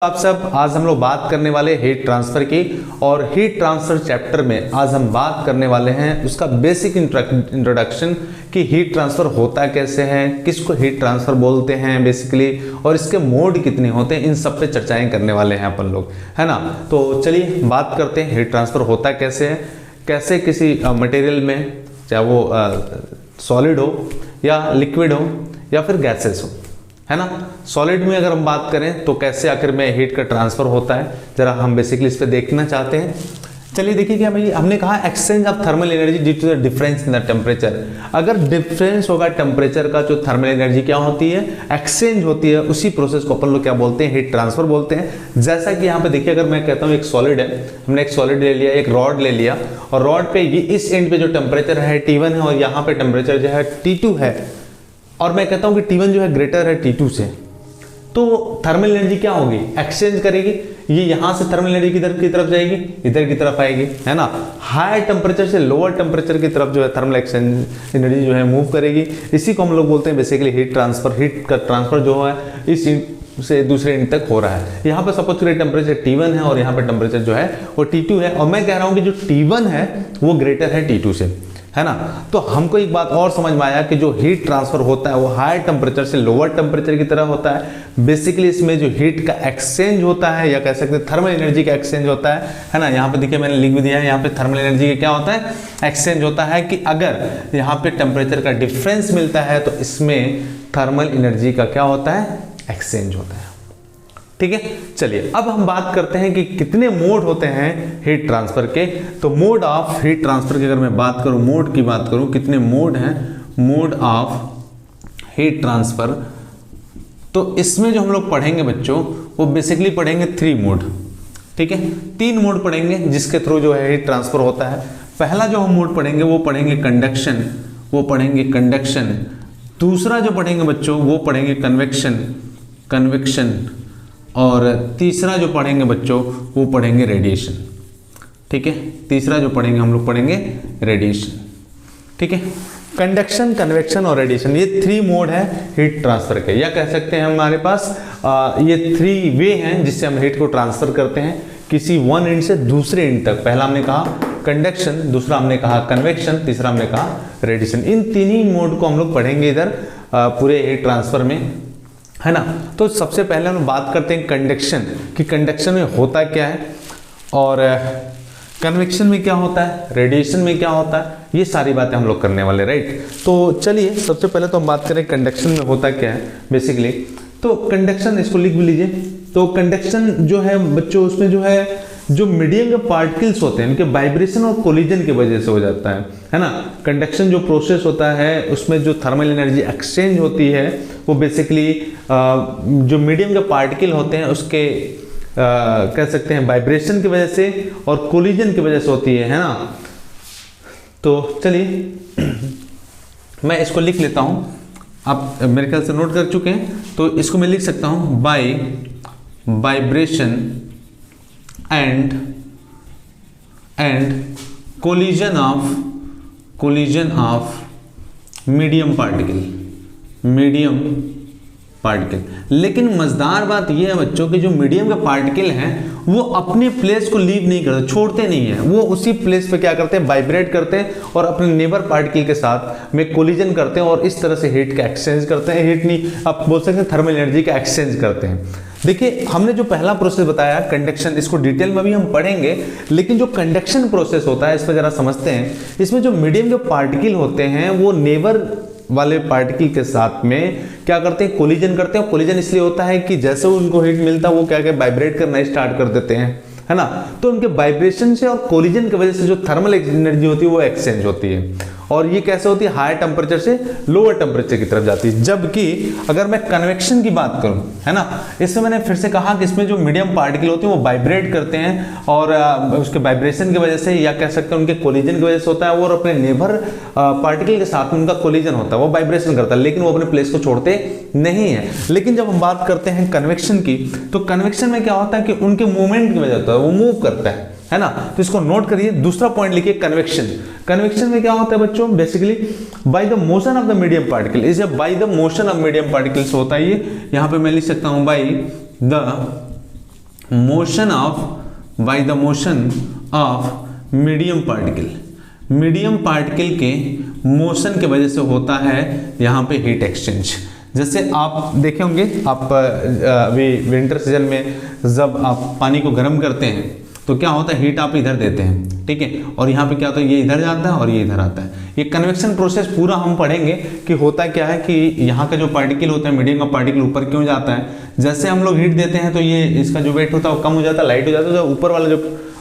आप सब आज हम लोग बात करने वाले हीट ट्रांसफर की। और हीट ट्रांसफर चैप्टर में आज हम बात करने वाले हैं उसका बेसिक इंट्रोडक्शन कि हीट ट्रांसफर होता कैसे है, किसको हीट ट्रांसफर बोलते हैं बेसिकली, और इसके मोड कितने होते हैं, इन सब पे चर्चाएं करने वाले हैं अपन लोग, है ना। तो चलिए बात करते हैं हीट ट्रांसफर होता कैसे है, कैसे किसी मटेरियल में, चाहे वो सॉलिड हो या लिक्विड हो या फिर गैसेस हो, है ना। सॉलिड में अगर हम बात करें तो कैसे आखिर में हीट का ट्रांसफर होता है, जरा हम बेसिकली इस पे देखना चाहते हैं। चलिए देखिए क्या भाई, हमने कहा exchange of thermal energy due to the difference in the temperature. अगर डिफरेंस होगा टेम्परेचर का, जो थर्मल एनर्जी क्या होती है, एक्सचेंज होती है, उसी प्रोसेस को अपन लोग क्या बोलते हैं, हीट ट्रांसफर बोलते हैं। जैसा कि यहाँ पे देखिए, अगर मैं कहता हूँ एक सॉलिड है, हमने एक सॉलिड ले लिया, एक रॉड ले लिया, और रॉड पे ये इस एंड पे जो टेम्परेचर है T1 है और यहाँ पे टेम्परेचर जो है T2 है, और मैं कहता हूँ कि T1 जो है ग्रेटर है T2 से, तो थर्मल एनर्जी क्या होगी, एक्सचेंज करेगी। ये यहां से थर्मल एनर्जी किधर की तरफ जाएगी, इधर की तरफ आएगी, है ना। हायर टेम्परेचर से लोअर टेम्परेचर की तरफ जो है थर्मल एक्सचेंज एनर्जी जो है मूव करेगी। इसी को हम लोग बोलते हैं बेसिकली हीट ट्रांसफर। हीट का ट्रांसफर जो है इस से दूसरे एंड तक हो रहा है। यहाँ पे सपोज करिए टेम्परेचर T1 है और यहाँ पे टेम्परेचर जो है वो T2 है, और मैं कह रहा हूँ कि जो T1 है वो ग्रेटर है T2 से, है ना। तो हमको एक बात और समझ में आया कि जो हीट ट्रांसफर होता है वो हायर टेम्परेचर से लोअर टेम्परेचर की तरह होता है। बेसिकली इसमें जो हीट का एक्सचेंज होता है, या कह सकते हैं थर्मल एनर्जी का एक्सचेंज होता है ना। यहाँ पे देखिए मैंने लिख भी दिया है, यहाँ पे थर्मल एनर्जी का क्या होता है, एक्सचेंज होता है। कि अगर यहाँ पे टेम्परेचर का डिफरेंस मिलता है तो इसमें थर्मल एनर्जी का क्या होता है, एक्सचेंज होता है। ठीक है, चलिए अब हम बात करते हैं कि कितने मोड होते हैं हीट ट्रांसफर के। तो मोड ऑफ हीट ट्रांसफर की अगर मैं बात करूं, मोड की बात करूं, कितने मोड हैं मोड ऑफ हीट ट्रांसफर, तो इसमें जो हम लोग पढ़ेंगे बच्चों, वो बेसिकली पढ़ेंगे 3 मोड। ठीक है, 3 मोड पढ़ेंगे जिसके थ्रू जो है हीट ट्रांसफर होता है। पहला जो हम मोड पढ़ेंगे वो पढ़ेंगे कंडक्शन, वो पढ़ेंगे कंडक्शन। दूसरा जो पढ़ेंगे बच्चों वो पढ़ेंगे कन्वेक्शन, और तीसरा जो पढ़ेंगे बच्चों वो पढ़ेंगे रेडिएशन। ठीक है, तीसरा जो पढ़ेंगे हम लोग पढ़ेंगे रेडिएशन। ठीक है, कंडक्शन, कन्वेक्शन और रेडिएशन, ये 3 मोड है हीट ट्रांसफर के, या कह सकते हैं हमारे पास ये 3 वे हैं जिससे हम हीट को ट्रांसफर करते हैं किसी वन एंड से दूसरे एंड तक। पहला हमने कहा कंडक्शन, दूसरा हमने कहा कन्वेक्शन, तीसरा हमने कहा रेडिएशन। इन 3 ही मोड को हम लोग पढ़ेंगे इधर पूरे हीट ट्रांसफर में, है ना। तो सबसे पहले हम बात करते हैं कंडक्शन, कि कंडक्शन में होता क्या है, और कन्वेक्शन में क्या होता है, रेडिएशन में क्या होता है, ये सारी बातें हम लोग करने वाले, राइट। तो चलिए सबसे पहले तो हम बात करें कंडक्शन में होता क्या है बेसिकली। तो कंडक्शन, इसको लिख भी लीजिए। तो कंडक्शन जो है बच्चों, उसमें जो है जो मीडियम के पार्टिकल्स होते हैं उनके वाइब्रेशन और कोलिजन की वजह से हो जाता है ना। कंडक्शन जो प्रोसेस होता है उसमें जो थर्मल एनर्जी एक्सचेंज होती है वो बेसिकली जो मीडियम के पार्टिकल होते हैं उसके कह सकते हैं वाइब्रेशन की वजह से और कोलिजन की वजह से होती है ना। तो चलिए मैं इसको लिख लेता हूं, आप मेरे ख्याल से नोट कर चुके हैं। तो इसको मैं लिख सकता हूं by vibration and collision of medium particle। लेकिन मजेदार बात यह है बच्चों कि जो मीडियम के पार्टिकल हैं वो अपने प्लेस को लीव नहीं करते, छोड़ते नहीं है, वो उसी प्लेस पे क्या करते हैं, वाइब्रेट करते हैं और अपने नेबर पार्टिकल के साथ में कोलिजन करते हैं, और इस तरह से हीट का एक्सचेंज करते हैं। हीट नहीं, आप बोल सकते हैं थर्मल एनर्जी का एक्सचेंज करते हैं। देखिए हमने जो पहला प्रोसेस बताया कंडक्शन, इसको डिटेल में भी हम पढ़ेंगे, लेकिन जो कंडक्शन प्रोसेस होता है इस पर जरा समझते हैं। इसमें जो मीडियम के पार्टिकल होते हैं वो नेबर वाले पार्टिकल के साथ में क्या करते हैं, कोलिजन करते हैं। कोलिजन इसलिए होता है कि जैसे उनको हीट मिलता है वो क्या वाइब्रेट करना स्टार्ट कर देते हैं, है ना। तो उनके वाइब्रेशन से और कोलिजन की वजह से जो थर्मल एनर्जी होती है वो एक्सचेंज होती है, और ये कैसे होती है, हायर टेम्परेचर से लोअर टेम्परेचर की तरफ जाती है। जबकि अगर मैं कन्वेक्शन की बात करूं, है ना, इसमें मैंने फिर से कहा कि इसमें जो मीडियम पार्टिकल होते हैं वो वाइब्रेट करते हैं, और उसके वाइब्रेशन की वजह से, या कह सकते हैं उनके कोलिजन की वजह से होता है, और अपने नेबर पार्टिकल के साथ में उनका कोलिजन होता है, वो वाइब्रेशन करता है, लेकिन वो अपने प्लेस को छोड़ते नहीं है। लेकिन जब हम बात करते हैं कन्वेक्शन की, तो कन्वेक्शन में क्या होता है कि उनके मूवमेंट की वजह होता है, वो मूव करता है ना। तो इसको नोट करिए, दूसरा पॉइंट लिखिए कन्वेक्शन। कन्वेक्शन में क्या होता है बच्चों, basically by the motion of the medium particle, is by the motion of medium particles होता है ये। यहां पे मैं लिख सकता हूं by the motion of by the motion of medium particle, medium particle के मोशन के वजह से होता है यहाँ पे हीट एक्सचेंज। जैसे आप देखे होंगे, आप अभी विंटर सीजन में जब आप पानी को गर्म करते हैं तो क्या होता है, हीट आप इधर देते हैं, ठीक है, और यहाँ पे क्या होता है, ये इधर जाता है और ये इधर आता है। ये कन्वेक्शन प्रोसेस पूरा हम पढ़ेंगे कि होता क्या है कि यहाँ का जो पार्टिकल होता है, मीडियम का पार्टिकल ऊपर क्यों जाता है। जैसे हम लोग हीट देते हैं तो ये इसका जो वेट होता है वो कम हो जाता है, लाइट हो जाता है, तो ऊपर वाला जो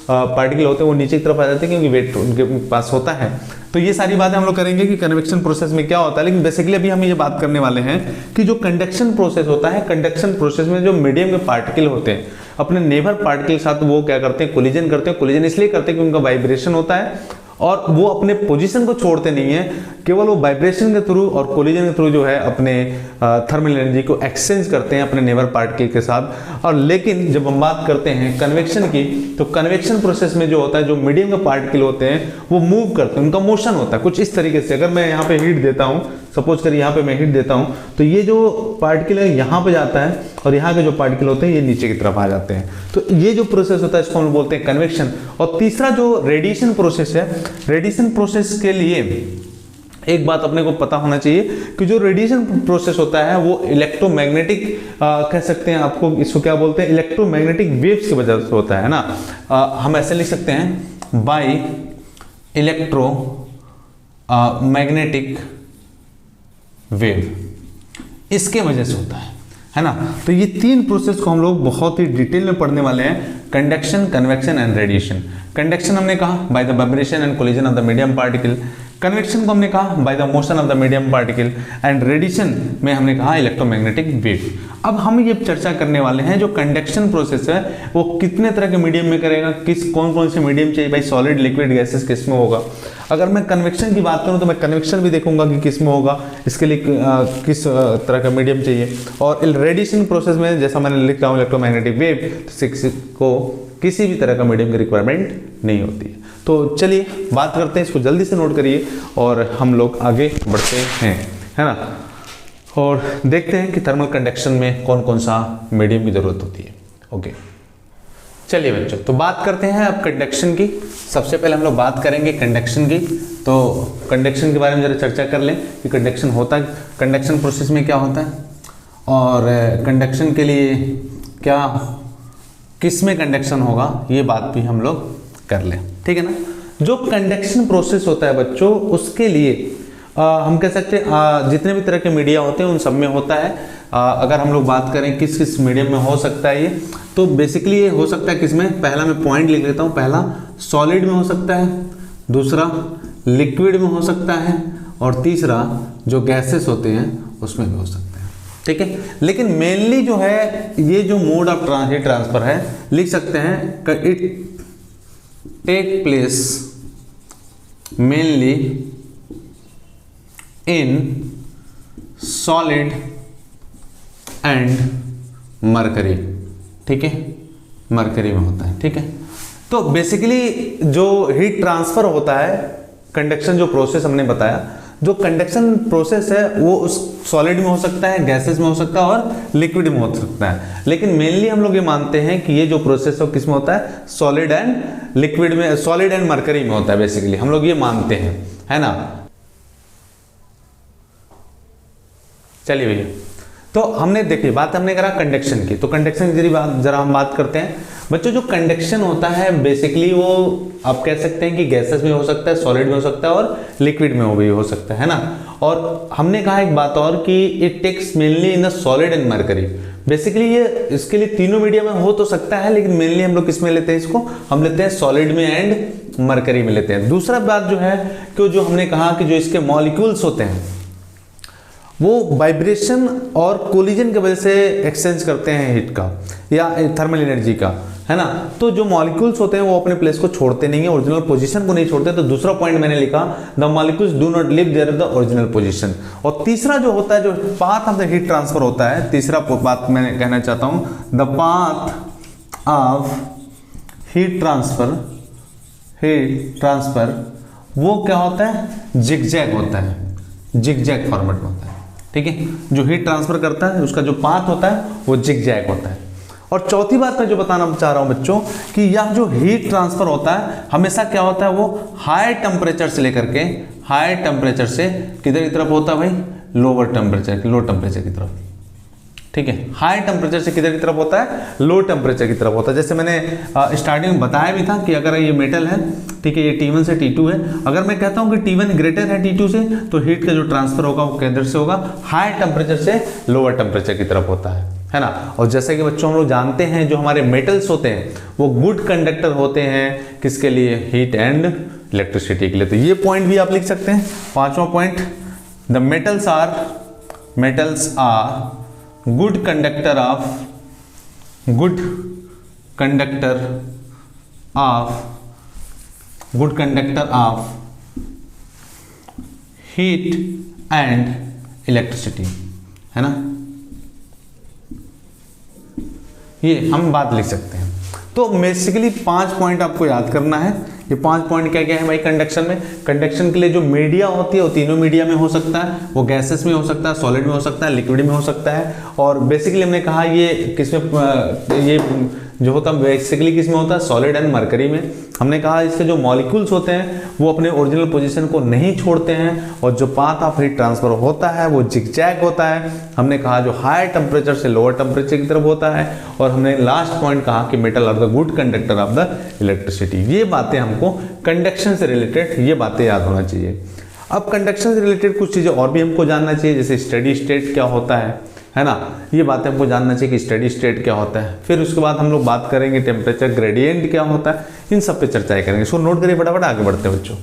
पार्टिकल होते हैं वो नीचे की तरफ आ जाते हैं क्योंकि वेट उनके पास होता है। तो ये सारी बातें हम लोग करेंगे कि कन्वेक्शन प्रोसेस में क्या होता है। लेकिन बेसिकली अभी हम ये बात करने वाले हैं कि जो कंडक्शन प्रोसेस होता है, कंडक्शन प्रोसेस में जो मीडियम के पार्टिकल होते हैं अपने नेबर पार्टिकल के साथ वो क्या करते हैं, कोलिजन करते हैं। कोलिजन इसलिए करते हैं कि उनका वाइब्रेशन होता है और वो अपने पोजीशन को छोड़ते नहीं है, केवल वो वाइब्रेशन के थ्रू और कोलिजन के थ्रू जो है अपने थर्मल एनर्जी को एक्सचेंज करते हैं अपने नेबर पार्टिकल के साथ। और लेकिन जब हम बात करते हैं कन्वेक्शन की, तो कन्वेक्शन प्रोसेस में जो होता है, जो मीडियम के पार्टिकल होते हैं वो मूव करते हैं, उनका मोशन होता है कुछ इस तरीके से। अगर मैं यहाँ पे हीट देता हूँ, सपोज करिए यहाँ पे मैं हीट देता हूँ, तो ये जो पार्टिकल है यहाँ पे जाता है और यहाँ के जो पार्टिकल होते हैं ये नीचे की तरफ आ जाते हैं। तो ये जो प्रोसेस होता है इसको हम बोलते हैं कन्वेक्शन। और तीसरा जो रेडिएशन प्रोसेस है, रेडिएशन प्रोसेस के लिए एक बात अपने को पता होना चाहिए कि जो रेडिएशन प्रोसेस होता है वो इलेक्ट्रोमैग्नेटिक कह सकते हैं, आपको इसको क्या बोलते हैं, इलेक्ट्रोमैग्नेटिक वेव्स की वजह से होता है ना। हम ऐसे लिख सकते हैं बाय इलेक्ट्रो मैग्नेटिक वेव, इसके वजह से होता है ना। तो ये तीन प्रोसेस को हम लोग बहुत ही डिटेल में पढ़ने वाले हैं, conduction, convection and radiation. Conduction हमने कहा by the vibration and collision of the medium particle, convection को हमने कहा by the motion of the medium particle, and radiation में हमने कहा इलेक्ट्रोमैग्नेटिक वेव। अब हम ये चर्चा करने वाले हैं जो कंडक्शन प्रोसेस है वो कितने तरह के मीडियम में करेगा, कौन कौन से मीडियम चाहिए, भाई सॉलिड, लिक्विड, गैसेस किस में होगा। अगर मैं कन्वेक्शन की बात करूं तो मैं कन्वेक्शन भी देखूंगा कि किस में होगा, इसके लिए किस तरह का मीडियम चाहिए। और रेडिएशन प्रोसेस में जैसा मैंने लिखा हूं इलेक्ट्रोमैग्नेटिक वेव, को किसी भी तरह का मीडियम की रिक्वायरमेंट नहीं होती है। तो चलिए बात करते हैं, इसको जल्दी से नोट करिए और हम लोग आगे बढ़ते हैं, है ना, और देखते हैं कि थर्मल कंडक्शन में कौन कौन सा मीडियम की जरूरत होती है। ओके, चलिए बच्चों, तो बात करते हैं अब कंडक्शन की। सबसे पहले हम लोग बात करेंगे कंडक्शन की। तो कंडक्शन के बारे में जरा चर्चा कर लें कि कंडक्शन होता है, कंडक्शन प्रोसेस में क्या होता है और कंडक्शन के लिए क्या, किस में कंडक्शन होगा, ये बात भी हम लोग कर लें, ठीक है ना। जो कंडक्शन प्रोसेस होता है बच्चों, उसके लिए हम कह सकते हैं जितने भी तरह के मीडिया होते हैं उन सब में होता है। अगर हम लोग बात करें किस किस मीडियम में हो सकता है ये, तो बेसिकली ये हो सकता है किसमें, पहला मैं पॉइंट लिख लेता हूँ, पहला सॉलिड में हो सकता है, दूसरा लिक्विड में हो सकता है, और तीसरा जो गैसेस होते हैं उसमें भी हो सकता है, ठीक है। लेकिन मेनली जो है ये जो मोड ऑफ हीट ट्रांसफर है, लिख सकते हैं it take place mainly in solid and mercury, ठीक है, मरकरी में होता है, ठीक है। तो बेसिकली जो हीट ट्रांसफर होता है, कंडक्शन जो प्रोसेस हमने बताया, जो कंडक्शन प्रोसेस है वो उस सॉलिड में हो सकता है, गैसेस में हो सकता है और लिक्विड में हो सकता है। लेकिन मेनली हम लोग ये मानते हैं कि ये जो प्रोसेस है किस में होता है, सॉलिड एंड लिक्विड में, सॉलिड एंड मरकरी में होता है, बेसिकली हम लोग ये मानते हैं, है ना। चलिए भैया, तो हमने देखिए बात हमने करा कंडक्शन की, तो कंडक्शन की जरा हम बात करते हैं बच्चों। जो कंडक्शन होता है बेसिकली वो आप कह सकते हैं कि गैसेस में हो सकता है, सॉलिड में हो सकता है और लिक्विड में भी हो सकता है ना। और हमने कहा एक बात और कि it takes mainly in the solid and mercury. Basically ये इसके लिए तीनों मीडियम में हो तो सकता है, लेकिन मेनली हम लोग किस में लेते हैं इसको, हम लेते हैं सॉलिड में एंड मरकरी में लेते हैं। दूसरा बात जो है कि जो हमने कहा कि जो इसके मॉलिक्यूल्स होते हैं वो वाइब्रेशन और कोलिजन की वजह से एक्सचेंज करते हैं हीट का या थर्मल एनर्जी का, है ना। तो जो मॉलिक्यूल्स होते हैं वो अपने प्लेस को छोड़ते नहीं है, ओरिजिनल पोजीशन को नहीं छोड़ते। तो दूसरा पॉइंट मैंने लिखा, the molecules do not leave their the original position. और तीसरा जो होता है, जो path of the heat transfer होता है, तीसरा बात मैं कहना चाहता हूं, the path of heat transfer वो क्या होता है, जिगजैग होता है, जिगजैग फॉर्मेट में होता है, ठीक है। जो हीट ट्रांसफर करता है उसका जो पाथ होता है वो जिगजैग होता है। और चौथी बात मैं जो बताना चाह रहा हूं बच्चों कि यह जो हीट ट्रांसफर होता है हमेशा क्या होता है, वो हाई टेम्परेचर से लेकर के हाई टेम्परेचर से किधर की तरफ होता है भाई, लो टेम्परेचर की तरफ। ठीक है, हाई टेम्परेचर से किधर की तरफ होता है, लो टेम्परेचर की तरफ होता है। जैसे मैंने स्टार्टिंग में बताया भी था कि अगर ये मेटल है, ठीक है, ये T1 से T2 है, अगर मैं कहता हूं कि T1 ग्रेटर है T2 से, तो हीट का जो ट्रांसफर होगा वो किधर से होगा, हाई टेम्परेचर से लोअर टेम्परेचर की तरफ होता है ना। और जैसे कि बच्चों हम लोग जानते हैं जो हमारे मेटल्स होते हैं वो गुड कंडक्टर होते हैं, किसके लिए, हीट एंड इलेक्ट्रिसिटी के लिए। तो ये पॉइंट भी आप लिख सकते हैं। पांचवा point, the metals are good conductor of heat and electricity, है ना, ये हम बात लिख सकते हैं। तो बेसिकली 5 पॉइंट आपको याद करना है। ये 5 पॉइंट क्या क्या है भाई कंडक्शन में। कंडक्शन के लिए जो मीडिया होती है वो तीनों मीडिया में हो सकता है, वो गैसेस में हो सकता है, सॉलिड में हो सकता है, लिक्विड में हो सकता है। और बेसिकली हमने कहा ये किसमें, ये जो होता है बेसिकली किसमें होता है, सॉलिड एंड मरकरी में। हमने कहा इसके जो मॉलिक्यूल्स होते हैं वो अपने ओरिजिनल पोजीशन को नहीं छोड़ते हैं, और जो पाथ ऑफ हीट ट्रांसफर होता है वो जिगजैग होता है। हमने कहा जो हाई टेम्परेचर से लोअर टेम्परेचर की तरफ होता है। और हमने लास्ट पॉइंट कहा कि metal are the good conductor of the electricity. ये बातें हमको कंडक्शन से रिलेटेड ये बातें याद होना चाहिए। अब कंडक्शन से रिलेटेड कुछ चीज़ें और भी हमको जानना चाहिए, जैसे स्टेडी स्टेट क्या होता है ना, ये बातें हमको जानना चाहिए कि स्टेडी स्टेट क्या होता है। फिर उसके बाद हम लोग बात करेंगे टेम्परेचर ग्रेडियंट क्या होता है, इन सब पे चर्चाएं करेंगे। सो नोट करिए फटाफट, आगे बढ़ते हैं बच्चों।